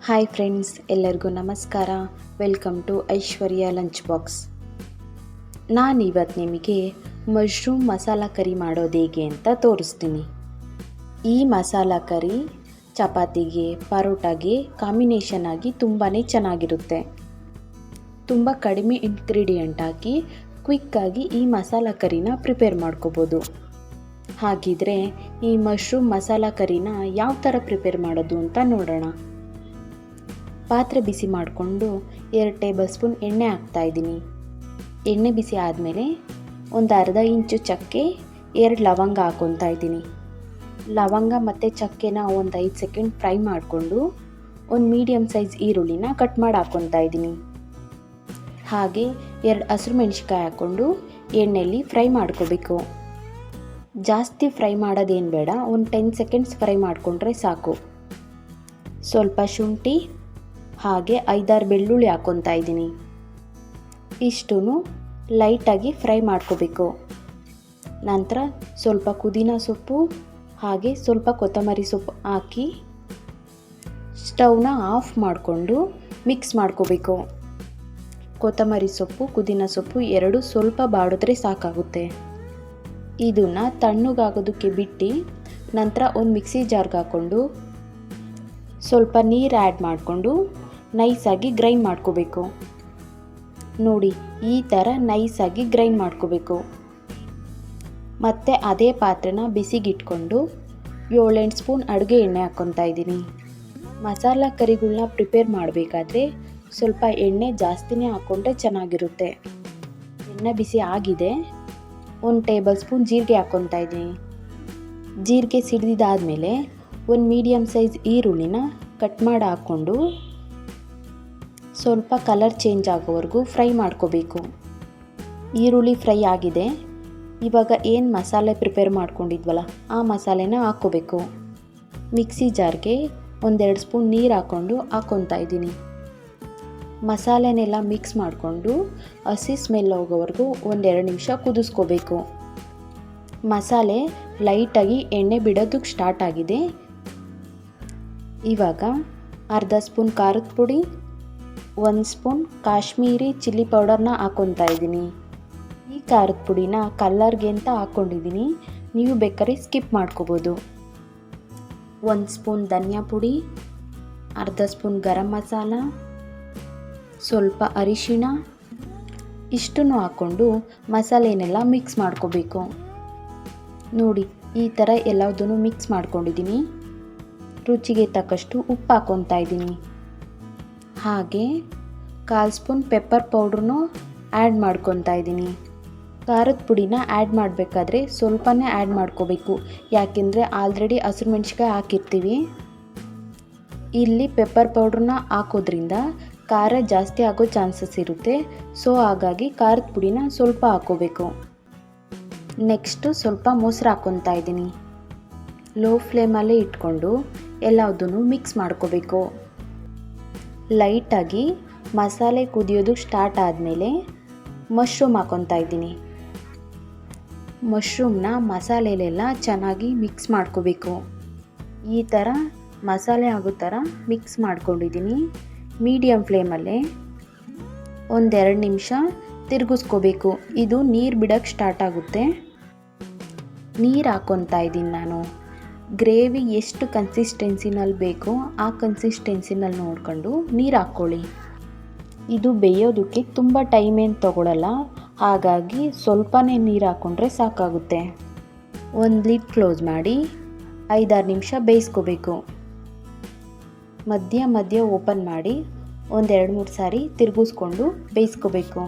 Hi friends, ಎಲ್ಲರಿಗೂ ನಮಸ್ಕಾರ. Welcome to Aishwarya lunch box. ನಾನಿವತ್ತು ನಿಮಗೆ ಮಶ್ರೂಮ್ ಮಸಾಲ ಕರಿ ಮಾಡೋದು ಹೇಗೆ ಅಂತ ತೋರಿಸ್ತೀನಿ. ಈ ಮಸಾಲ ಕರಿ ಚಪಾತಿಗೆ, ಪರೋಟಾಗೆ ಕಾಂಬಿನೇಷನ್ ಆಗಿ ತುಂಬಾ ಚೆನ್ನಾಗಿರುತ್ತೆ. ತುಂಬ ಕಡಿಮೆ ಇಂಗ್ರೀಡಿಯೆಂಟ್ ಹಾಕಿ ಕ್ವಿಕ್ಕಾಗಿ ಈ ಮಸಾಲ ಕರಿನ ಪ್ರಿಪೇರ್ ಮಾಡ್ಕೋಬೋದು. ಹಾಗಿದ್ರೆ ಈ ಮಶ್ರೂಮ್ ಮಸಾಲ ಕರಿನ ಯಾವ ಥರ ಪ್ರಿಪೇರ್ ಮಾಡೋದು ಅಂತ ನೋಡೋಣ. ಪಾತ್ರೆ ಬಿಸಿ ಮಾಡಿಕೊಂಡು 2 ಟೇಬಲ್ ಸ್ಪೂನ್ ಎಣ್ಣೆ ಹಾಕ್ತಾಯಿದ್ದೀನಿ. ಎಣ್ಣೆ ಬಿಸಿ ಆದಮೇಲೆ ಒಂದು ಅರ್ಧ ಇಂಚು ಚಕ್ಕೆ, 2 ಲವಂಗ ಹಾಕ್ಕೊತಾ ಇದ್ದೀನಿ. ಲವಂಗ ಮತ್ತು ಚಕ್ಕೆನ ಒಂದು 5 ಸೆಕೆಂಡ್ ಫ್ರೈ ಮಾಡಿಕೊಂಡು ಒಂದು ಮೀಡಿಯಮ್ ಸೈಜ್ ಈರುಳ್ಳಿನ ಕಟ್ ಮಾಡಿ ಹಾಕ್ಕೊತಾ ಇದ್ದೀನಿ. ಹಾಗೆ 2 ಹಸಿರು ಮೆಣಸಿನ್ಕಾಯಿ ಹಾಕ್ಕೊಂಡು ಎಣ್ಣೆಯಲ್ಲಿ ಫ್ರೈ ಮಾಡ್ಕೋಬೇಕು. ಜಾಸ್ತಿ ಫ್ರೈ ಮಾಡೋದೇನು ಬೇಡ, ಒಂದು 10 ಸೆಕೆಂಡ್ಸ್ ಫ್ರೈ ಮಾಡಿಕೊಂಡ್ರೆ ಸಾಕು. ಸ್ವಲ್ಪ ಶುಂಠಿ ಹಾಗೆ 5-6 ಬೆಳ್ಳುಳ್ಳಿ ಹಾಕ್ಕೊತಾ ಇದ್ದೀನಿ. ಇಷ್ಟೂ ಲೈಟಾಗಿ ಫ್ರೈ ಮಾಡ್ಕೋಬೇಕು. ನಂತರ ಸ್ವಲ್ಪ ಪುದೀನ ಸೊಪ್ಪು ಹಾಗೆ ಸ್ವಲ್ಪ ಕೊತ್ತಂಬರಿ ಸೊಪ್ಪು ಹಾಕಿ ಸ್ಟವ್ನ ಆಫ್ ಮಾಡಿಕೊಂಡು ಮಿಕ್ಸ್ ಮಾಡ್ಕೋಬೇಕು. ಕೊತ್ತಂಬರಿ ಸೊಪ್ಪು, ಪುದೀನ ಸೊಪ್ಪು ಎರಡೂ ಸ್ವಲ್ಪ ಬಾಡಿದ್ರೆ ಸಾಕಾಗುತ್ತೆ. ಇದನ್ನು ತಣ್ಣಗಾಗೋದಕ್ಕೆ ಬಿಟ್ಟು ನಂತರ ಒಂದು ಮಿಕ್ಸಿ ಜಾರ್ಗೆ ಹಾಕ್ಕೊಂಡು ಸ್ವಲ್ಪ ನೀರು ಆ್ಯಡ್ ಮಾಡಿಕೊಂಡು ನೈಸಾಗಿ ಗ್ರೈಂಡ್ ಮಾಡ್ಕೋಬೇಕು. ನೋಡಿ, ಈ ಥರ ನೈಸಾಗಿ ಗ್ರೈಂಡ್ ಮಾಡ್ಕೋಬೇಕು. ಮತ್ತು ಅದೇ ಪಾತ್ರೆನ ಬಿಸಿಗಿಟ್ಕೊಂಡು 7-8 ಸ್ಪೂನ್ ಅಡುಗೆ ಎಣ್ಣೆ ಹಾಕ್ಕೊತಾ ಇದ್ದೀನಿ. ಮಸಾಲ ಕರಿಗಳನ್ನ ಪ್ರಿಪೇರ್ ಮಾಡಬೇಕಾದ್ರೆ ಸ್ವಲ್ಪ ಎಣ್ಣೆ ಜಾಸ್ತಿನೇ ಹಾಕ್ಕೊಂಡ್ರೆ ಚೆನ್ನಾಗಿರುತ್ತೆ. ಎಣ್ಣೆ ಬಿಸಿ ಆಗಿದೆ. 1 ಟೇಬಲ್ ಸ್ಪೂನ್ ಜೀರಿಗೆ ಹಾಕ್ಕೊತಾ ಇದ್ದೀನಿ. ಜೀರಿಗೆ ಸಿಡಿದಾದ್ಮೇಲೆ ಒಂದು ಮೀಡಿಯಮ್ ಸೈಜ್ ಈರುಳ್ಳಿನ ಕಟ್ ಮಾಡಿ ಹಾಕ್ಕೊಂಡು ಸ್ವಲ್ಪ ಕಲರ್ ಚೇಂಜ್ ಆಗೋವರೆಗೂ ಫ್ರೈ ಮಾಡ್ಕೋಬೇಕು. ಈರುಳ್ಳಿ ಫ್ರೈ ಆಗಿದೆ. ಇವಾಗ ಏನು ಮಸಾಲೆ ಪ್ರಿಪೇರ್ ಮಾಡ್ಕೊಂಡಿದ್ವಲ್ಲ ಆ ಮಸಾಲೆನ ಹಾಕ್ಕೋಬೇಕು. ಮಿಕ್ಸಿ ಜಾರ್ಗೆ 1-2 ಸ್ಪೂನ್ ನೀರು ಹಾಕ್ಕೊತಾ ಇದ್ದೀನಿ. ಮಸಾಲೆನೆಲ್ಲ ಮಿಕ್ಸ್ ಮಾಡಿಕೊಂಡು ಹಸಿ ಸ್ಮೆಲ್ ಹೋಗೋವರೆಗೂ 1-2 ನಿಮಿಷ ಕುದಿಸ್ಕೋಬೇಕು. ಮಸಾಲೆ ಲೈಟಾಗಿ ಎಣ್ಣೆ ಬಿಡೋದಕ್ಕೆ ಸ್ಟಾರ್ಟ್ ಆಗಿದೆ. ಇವಾಗ ಅರ್ಧ ಸ್ಪೂನ್ ಖಾರದ ಪುಡಿ, 1 ಸ್ಪೂನ್ ಕಾಶ್ಮೀರಿ ಚಿಲ್ಲಿ ಪೌಡರ್ನ ಹಾಕ್ಕೊತಾ ಇದ್ದೀನಿ. ಈ ಖಾರದ ಪುಡಿನ ಕಲ್ಲರ್ಗೆ ಅಂತ ಹಾಕ್ಕೊಂಡಿದ್ದೀನಿ, ನೀವು ಬೇಕಾದ್ರೆ ಸ್ಕಿಪ್ ಮಾಡ್ಕೋಬೋದು. 1 ಸ್ಪೂನ್ ಧನಿಯಾ ಪುಡಿ, ಅರ್ಧ ಸ್ಪೂನ್ ಗರಂ ಮಸಾಲ, ಸ್ವಲ್ಪ ಅರಿಶಿಣ, ಇಷ್ಟನ್ನು ಹಾಕ್ಕೊಂಡು ಮಸಾಲೆನೆಲ್ಲ ಮಿಕ್ಸ್ ಮಾಡ್ಕೋಬೇಕು. ನೋಡಿ, ಈ ಥರ ಎಲ್ಲದನ್ನು ಮಿಕ್ಸ್ ಮಾಡ್ಕೊಂಡಿದ್ದೀನಿ. ರುಚಿಗೆ ತಕ್ಕಷ್ಟು ಉಪ್ಪು ಹಾಕ್ಕೊತಾ ಇದ್ದೀನಿ. ಹಾಗೆ 1/4 ಸ್ಪೂನ್ ಪೆಪ್ಪರ್ ಪೌಡ್ರನ್ನೂ ಆ್ಯಡ್ ಮಾಡ್ಕೊತಾ ಇದ್ದೀನಿ. ಖಾರದ ಪುಡಿನ ಆ್ಯಡ್ ಮಾಡಬೇಕಾದ್ರೆ ಸ್ವಲ್ಪನೇ ಆ್ಯಡ್ ಮಾಡ್ಕೋಬೇಕು, ಯಾಕೆಂದರೆ ಆಲ್ರೆಡಿ ಹಸಿರು ಮೆಣಸಿನ್ಕಾಯಿ ಹಾಕಿರ್ತೀವಿ. ಇಲ್ಲಿ ಪೆಪ್ಪರ್ ಪೌಡ್ರನ್ನ ಹಾಕೋದ್ರಿಂದ ಖಾರ ಜಾಸ್ತಿ ಆಗೋ ಚಾನ್ಸಸ್ ಇರುತ್ತೆ. ಸೊ ಹಾಗಾಗಿ ಖಾರದ ಪುಡಿನ ಸ್ವಲ್ಪ ಹಾಕ್ಕೋಬೇಕು. ನೆಕ್ಸ್ಟು ಸ್ವಲ್ಪ ಮೊಸರು ಹಾಕ್ಕೊತಾ ಇದ್ದೀನಿ. ಲೋ ಫ್ಲೇಮಲ್ಲೇ ಇಟ್ಕೊಂಡು ಎಲ್ಲದನ್ನು ಮಿಕ್ಸ್ ಮಾಡ್ಕೋಬೇಕು. ಲೈಟಾಗಿ ಮಸಾಲೆ ಕುದಿಯೋದು ಸ್ಟಾರ್ಟ್ ಆದಮೇಲೆ ಮಶ್ರೂಮ್ ಹಾಕ್ಕೊತಾ ಇದ್ದೀನಿ. ಮಶ್ರೂಮ್ನ ಮಸಾಲೆಲೆಲ್ಲ ಚೆನ್ನಾಗಿ ಮಿಕ್ಸ್ ಮಾಡ್ಕೋಬೇಕು. ಈ ಥರ ಮಸಾಲೆ ಆಗೋ ಥರ ಮಿಕ್ಸ್ ಮಾಡ್ಕೊಂಡಿದ್ದೀನಿ. ಮೀಡಿಯಮ್ ಫ್ಲೇಮಲ್ಲೇ 1-2 ನಿಮಿಷ ತಿರುಗಿಸ್ಕೋಬೇಕು. ಇದು ನೀರು ಬಿಡೋಕ್ಕೆ ಸ್ಟಾರ್ಟ್ ಆಗುತ್ತೆ. ನೀರು ಹಾಕ್ಕೊತಾ ಇದ್ದೀನಿ ನಾನು. ಗ್ರೇವಿ ಎಷ್ಟು ಕನ್ಸಿಸ್ಟೆನ್ಸಿನಲ್ಲಿ ಬೇಕೋ ಆ ಕನ್ಸಿಸ್ಟೆನ್ಸಿನಲ್ಲಿ ನೋಡಿಕೊಂಡು ನೀರು ಹಾಕ್ಕೊಳ್ಳಿ. ಇದು ಬೇಯೋದಕ್ಕೆ ತುಂಬ ಟೈಮ್ ಏನು ತೊಗೊಳ್ಳಲ್ಲ, ಹಾಗಾಗಿ ಸ್ವಲ್ಪನೇ ನೀರು ಹಾಕ್ಕೊಂಡ್ರೆ ಸಾಕಾಗುತ್ತೆ. ಒಂದು ಲಿಡ್ ಕ್ಲೋಸ್ ಮಾಡಿ 5-6 ನಿಮಿಷ ಬೇಯಿಸ್ಕೋಬೇಕು. ಮಧ್ಯ ಮಧ್ಯ ಓಪನ್ ಮಾಡಿ 1-2-3 ಸಾರಿ ತಿರುಗಿಸ್ಕೊಂಡು ಬೇಯಿಸ್ಕೋಬೇಕು.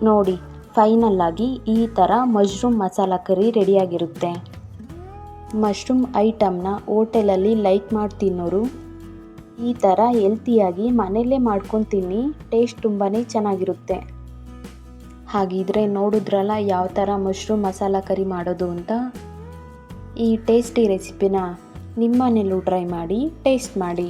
ನೋಡಿ, ಫೈನಲ್ಲಾಗಿ ಈ ಥರ ಮಶ್ರೂಮ್ ಮಸಾಲ ಕರಿ ರೆಡಿಯಾಗಿರುತ್ತೆ. ಮಶ್ರೂಮ್ ಐಟಮ್ನ ಹೋಟೆಲಲ್ಲಿ ಲೈಕ್ ಮಾಡಿ ತಿನ್ನೋರು ಈ ಥರ ಹೆಲ್ತಿಯಾಗಿ ಮನೆಯಲ್ಲೇ ಮಾಡ್ಕೊಂಡು ತಿನ್ನಿ, ಟೇಸ್ಟ್ ತುಂಬಾ ಚೆನ್ನಾಗಿರುತ್ತೆ. ಹಾಗಿದ್ರೆ ನೋಡಿದ್ರಲ್ಲ ಯಾವ ಥರ ಮಶ್ರೂಮ್ ಮಸಾಲ ಕರಿ ಮಾಡೋದು ಅಂತ. ಈ ಟೇಸ್ಟಿ ರೆಸಿಪಿನ ನಿಮ್ಮ ಮನೇಲೂ ಟ್ರೈ ಮಾಡಿ ಟೇಸ್ಟ್ ಮಾಡಿ.